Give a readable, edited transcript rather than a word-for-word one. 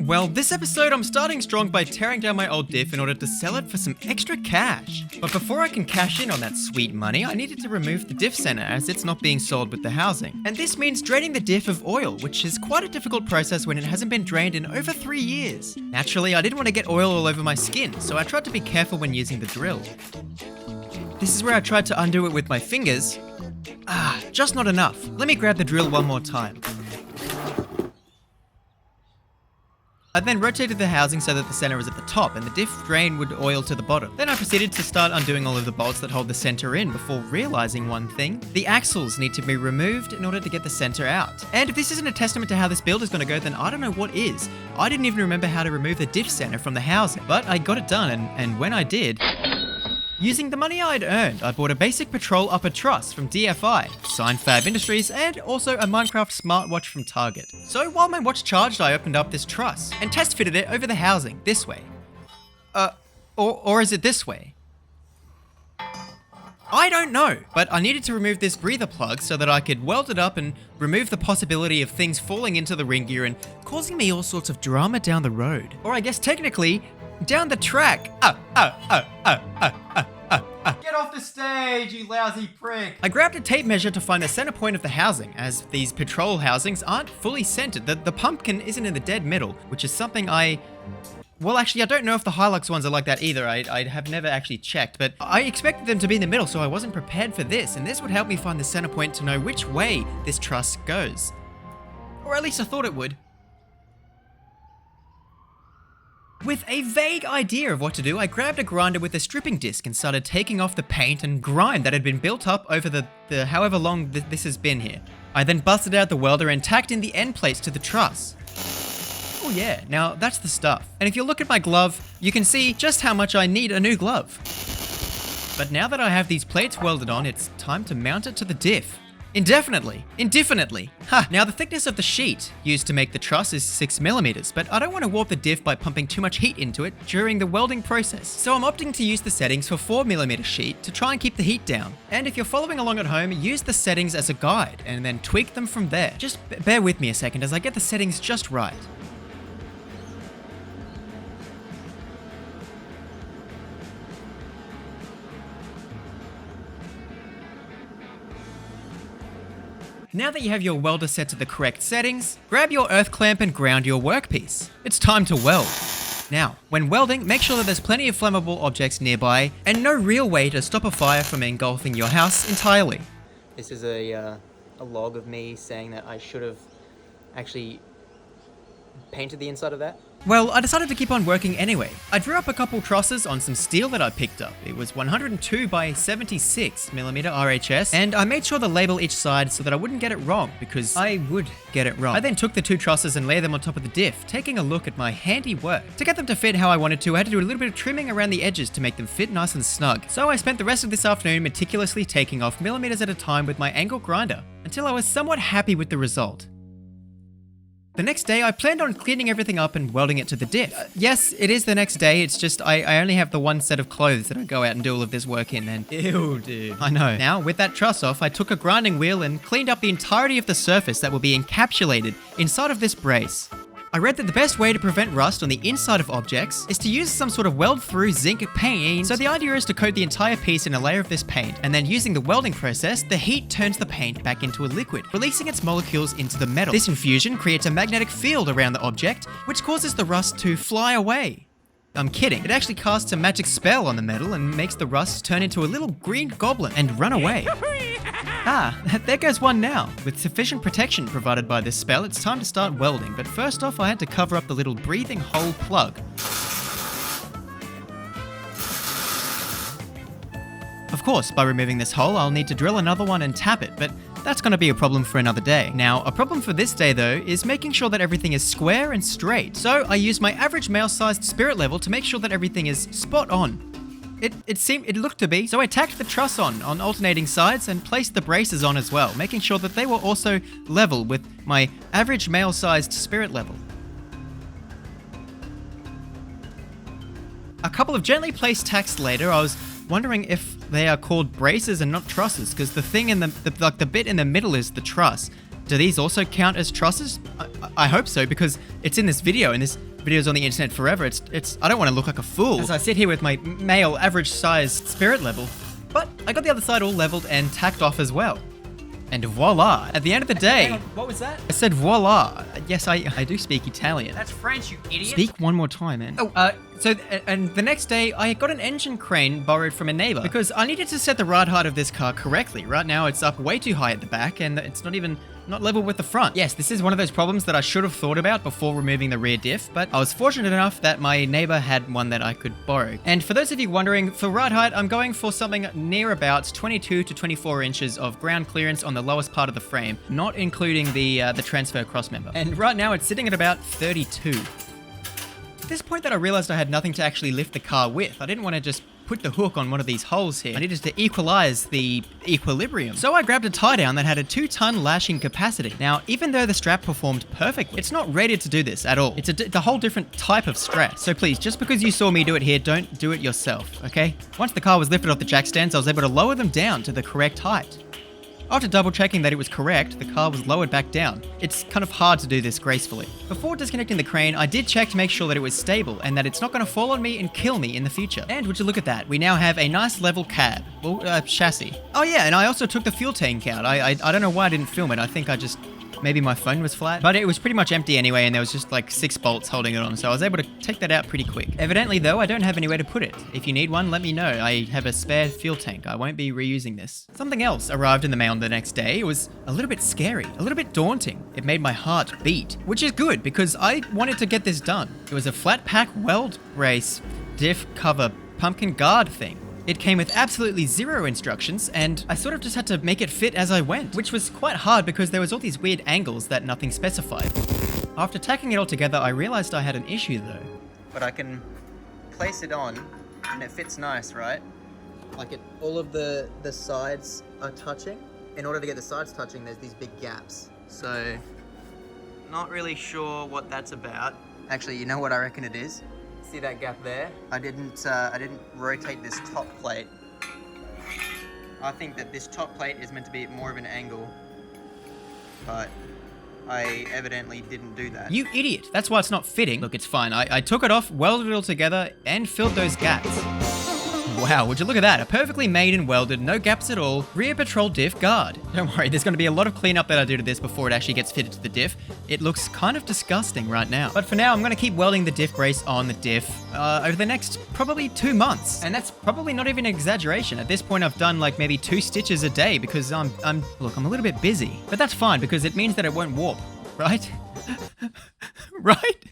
Well, this episode I'm starting strong by tearing down my old Diff in order to sell it for some extra cash. But before I can cash in on that sweet money, I needed to remove the Diff center as it's not being sold with the housing. And this means draining the Diff of oil, which is quite a difficult process when it hasn't been drained in over 3 years. Naturally, I didn't want to get oil all over my skin, so I tried to be careful when using the drill. This is where I tried to undo it with my fingers. Just not enough. Let me grab the drill one more time. I then rotated the housing so that the center was at the top and the Diff drain would oil to the bottom. Then I proceeded to start undoing all of the bolts that hold the center in before realizing one thing. The axles need to be removed in order to get the center out. And if this isn't a testament to how this build is going to go, then I don't know what is. I didn't even remember how to remove the Diff center from the housing, but I got it done, and when I did, using the money I'd earned, I bought a basic patrol upper truss from DFI, signed Fab Industries, and also a Minecraft smartwatch from Target. So while my watch charged, I opened up this truss and test fitted it over the housing, this way. Or is it this way? I don't know, but I needed to remove this breather plug so that I could weld it up and remove the possibility of things falling into the ring gear and causing me all sorts of drama down the road. Or I guess technically, down the track. Get off the stage, you lousy prick! I grabbed a tape measure to find the center point of the housing, as these patrol housings aren't fully centered. The pumpkin isn't in the dead middle, which is something well, actually, I don't know if the Hilux ones are like that either. I have never actually checked, but I expected them to be in the middle, so I wasn't prepared for this, and this would help me find the center point to know which way this truss goes. Or at least I thought it would. With a vague idea of what to do, I grabbed a grinder with a stripping disc and started taking off the paint and grime that had been built up over the however long this has been here. I then busted out the welder and tacked in the end plates to the truss. Oh yeah, now that's the stuff. And if you look at my glove, you can see just how much I need a new glove. But now that I have these plates welded on, it's time to mount it to the Diff. Indefinitely. Now the thickness of the sheet used to make the truss is 6mm, but I don't want to warp the Diff by pumping too much heat into it during the welding process. So I'm opting to use the settings for 4mm sheet to try and keep the heat down. And if you're following along at home, use the settings as a guide and then tweak them from there. Just bear with me a second as I get the settings just right. Now that you have your welder set to the correct settings, grab your earth clamp and ground your workpiece. It's time to weld. Now, when welding, make sure that there's plenty of flammable objects nearby and no real way to stop a fire from engulfing your house entirely. This is a log of me saying that I should have actually painted the inside of that. Well, I decided to keep on working anyway. I drew up a couple trusses on some steel that I picked up. It was 102 by 76mm RHS, and I made sure to label each side so that I wouldn't get it wrong, because I would get it wrong. I then took the two trusses and laid them on top of the Diff, taking a look at my handy work. To get them to fit how I wanted to, I had to do a little bit of trimming around the edges to make them fit nice and snug. So I spent the rest of this afternoon meticulously taking off millimeters at a time with my angle grinder, until I was somewhat happy with the result. The next day, I planned on cleaning everything up and welding it to the Diff. Yes, it is the next day, it's just I only have the one set of clothes that I go out and do all of this work in, and ew, dude. I know. Now, with that truss off, I took a grinding wheel and cleaned up the entirety of the surface that will be encapsulated inside of this brace. I read that the best way to prevent rust on the inside of objects is to use some sort of weld-through zinc paint. So the idea is to coat the entire piece in a layer of this paint, and then using the welding process, the heat turns the paint back into a liquid, releasing its molecules into the metal. This infusion creates a magnetic field around the object, which causes the rust to fly away. I'm kidding. It actually casts a magic spell on the metal and makes the rust turn into a little green goblin and run away. There goes one now. With sufficient protection provided by this spell, it's time to start welding, but first off I had to cover up the little breathing hole plug. Of course, by removing this hole, I'll need to drill another one and tap it, but that's going to be a problem for another day. Now, a problem for this day though is making sure that everything is square and straight. So I used my average male-sized spirit level to make sure that everything is spot on. It looked to be, so I tacked the truss on alternating sides and placed the braces on as well, making sure that they were also level with my average male-sized spirit level. A couple of gently placed tacks later, I was wondering if they are called braces and not trusses, because the thing in the bit in the middle is the truss. Do these also count as trusses? I hope so, because it's in this video, and this videos on the internet forever. I don't want to look like a fool as I sit here with my male average sized spirit level. But I got the other side all leveled and tacked off as well. And voila! At the end of the day... Hang on, what was that? I said voila. Yes, I do speak Italian. That's French, you idiot. Speak one more time, man. And the next day, I got an engine crane borrowed from a neighbor because I needed to set the ride height of this car correctly. Right now, it's up way too high at the back and it's not level with the front. Yes, this is one of those problems that I should have thought about before removing the rear diff, but I was fortunate enough that my neighbor had one that I could borrow. And for those of you wondering, for ride height, I'm going for something near about 22 to 24 inches of ground clearance on the lowest part of the frame, not including the transfer crossmember. And right now, it's sitting at about 32. At this point that I realized I had nothing to actually lift the car with, I didn't want to just put the hook on one of these holes here. I needed to equalize the equilibrium. So I grabbed a tie down that had a 2-ton lashing capacity. Now, even though the strap performed perfectly, it's not rated to do this at all. It's a whole different type of strap. So please, just because you saw me do it here, don't do it yourself, okay? Once the car was lifted off the jack stands, I was able to lower them down to the correct height. After double checking that it was correct, the car was lowered back down. It's kind of hard to do this gracefully. Before disconnecting the crane, I did check to make sure that it was stable and that it's not going to fall on me and kill me in the future. And would you look at that, we now have a nice level cab. Well, chassis. Oh yeah, and I also took the fuel tank out. I don't know why I didn't film it. I think maybe my phone was flat, but it was pretty much empty anyway, and there was just like 6 bolts holding it on, so I was able to take that out pretty quick. Evidently though, I don't have anywhere to put it. If you need one, let me know. I have a spare fuel tank. I won't be reusing this. Something else arrived in the mail the next day. It was a little bit scary, a little bit daunting. It made my heart beat, which is good because I wanted to get this done. It was a flat pack weld race diff cover pumpkin guard thing. It came with absolutely 0 instructions, and I sort of just had to make it fit as I went, which was quite hard because there was all these weird angles that nothing specified. After tacking it all together, I realized I had an issue though. But I can place it on, and it fits nice, right? Like all of the sides are touching. In order to get the sides touching, there's these big gaps. So, not really sure what that's about. Actually, you know what I reckon it is? See that gap there? I didn't rotate this top plate. I think that this top plate is meant to be at more of an angle, but I evidently didn't do that. You idiot! That's why it's not fitting. Look, it's fine. I took it off, welded it all together, and filled those gaps. Wow, would you look at that? A perfectly made and welded, no gaps at all, rear patrol diff guard. Don't worry, there's going to be a lot of cleanup that I do to this before it actually gets fitted to the diff. It looks kind of disgusting right now. But for now, I'm going to keep welding the diff brace on the diff over the next probably 2 months. And that's probably not even an exaggeration. At this point, I've done like maybe 2 stitches a day because I'm a little bit busy. But that's fine because it means that it won't warp, right? Right?